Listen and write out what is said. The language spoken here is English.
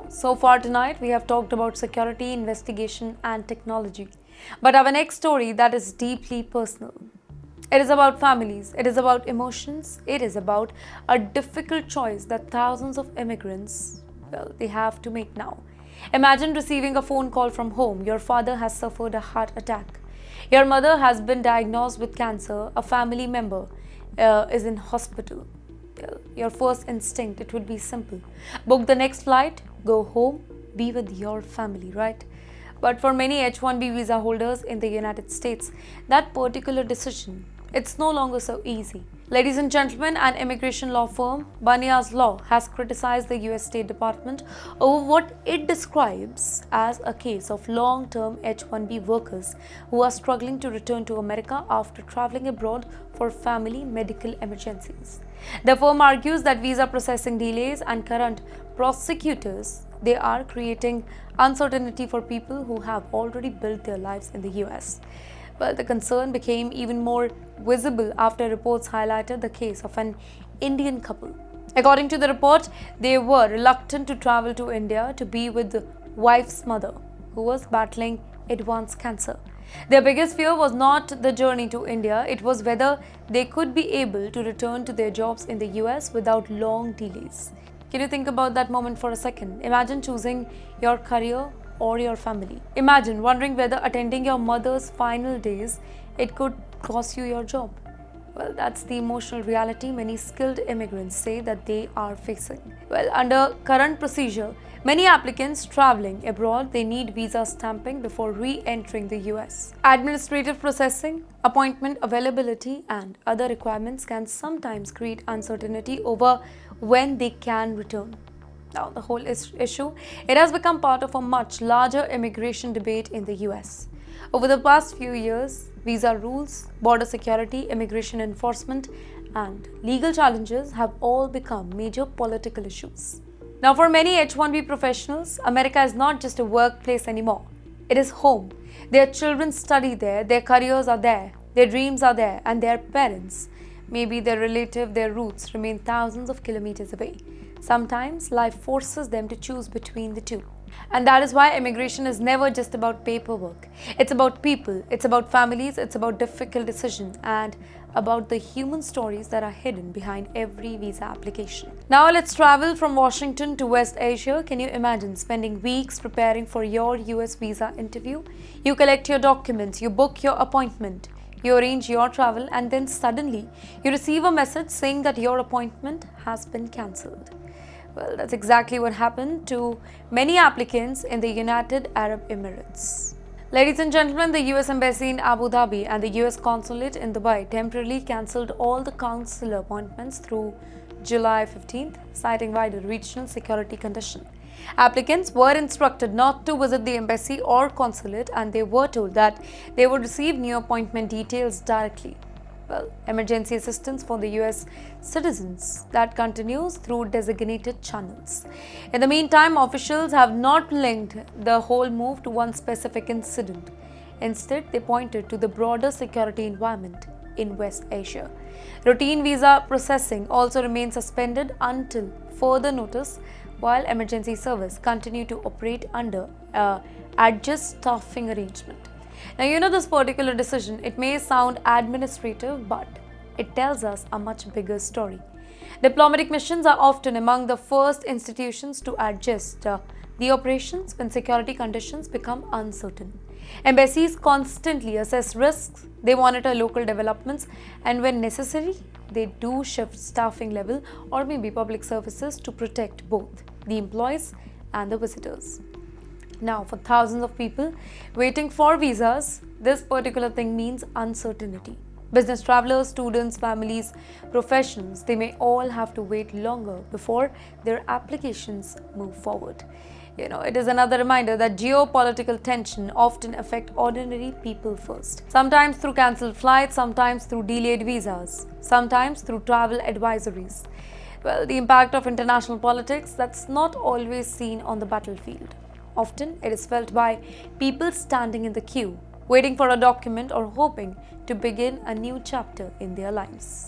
So far tonight, we have talked about security, investigation, and technology. But our next story that is deeply personal. It is about families, it is about emotions, it is about a difficult choice that thousands of immigrants, they have to make now. Imagine receiving a phone call from home. Your father has suffered a heart attack. Your mother has been diagnosed with cancer. A family member is in hospital. Your first instinct, it would be simple. Book the next flight, go home, be with your family, right? But for many H-1B visa holders in the United States, that particular decision, it's no longer so easy. Ladies and gentlemen, an immigration law firm, Bania's Law, has criticized the US State Department over what it describes as a case of long-term H-1B workers who are struggling to return to America after traveling abroad for family medical emergencies. The firm argues that visa processing delays and current prosecutors, they are creating uncertainty for people who have already built their lives in the US. Well, the concern became even more visible after reports highlighted the case of an Indian couple. According to the report, they were reluctant to travel to India to be with the wife's mother, who was battling advanced cancer. Their biggest fear was not the journey to India, it was whether they could be able to return to their jobs in the US without long delays. Can you think about that moment for a second? Imagine choosing your career or your family. Imagine wondering whether attending your mother's final days, it could cost you your job. Well, that's the emotional reality many skilled immigrants say that they are facing. Well, under current procedure, many applicants traveling abroad, they need visa stamping before re-entering the US. Administrative processing, appointment availability, and other requirements can sometimes create uncertainty over when they can return. Now, the whole issue, it has become part of a much larger immigration debate in the US. Over the past few years, visa rules, border security, immigration enforcement, and legal challenges have all become major political issues. Now, for many H-1B professionals, America is not just a workplace anymore. It is home. Their children study there, their careers are there, their dreams are there, and their parents, maybe their relative, their roots remain thousands of kilometers away. Sometimes life forces them to choose between the two. And that is why immigration is never just about paperwork. It's about people, it's about families, it's about difficult decisions, and about the human stories that are hidden behind every visa application. Now let's travel from Washington to West Asia. Can you imagine spending weeks preparing for your US visa interview? You collect your documents, you book your appointment, you arrange your travel, and then suddenly you receive a message saying that your appointment has been cancelled. Well, that's exactly what happened to many applicants in the United Arab Emirates. Ladies and gentlemen, the US Embassy in Abu Dhabi and the US Consulate in Dubai temporarily cancelled all the consular appointments through July 15th, citing wider regional security conditions. Applicants were instructed not to visit the embassy or consulate, and they were told that they would receive new appointment details directly. Well, emergency assistance for the US citizens that continues through designated channels. In the meantime, officials have not linked the whole move to one specific incident. Instead, they pointed to the broader security environment in West Asia. Routine visa processing also remains suspended until further notice, while emergency service continue to operate under adjust staffing arrangement. Now, this particular decision, it may sound administrative, but it tells us a much bigger story. Diplomatic missions are often among the first institutions to adjust the operations when security conditions become uncertain. Embassies constantly assess risks, they monitor local developments, and when necessary, they do shift staffing level or maybe public services to protect both the employees and the visitors. Now, for thousands of people waiting for visas, this particular thing means uncertainty. Business travelers, students, families, professionals, they may all have to wait longer before their applications move forward. It is another reminder that geopolitical tension often affect ordinary people first. Sometimes through cancelled flights, sometimes through delayed visas, sometimes through travel advisories. Well, the impact of international politics, that's not always seen on the battlefield. Often, it is felt by people standing in the queue, waiting for a document or hoping to begin a new chapter in their lives.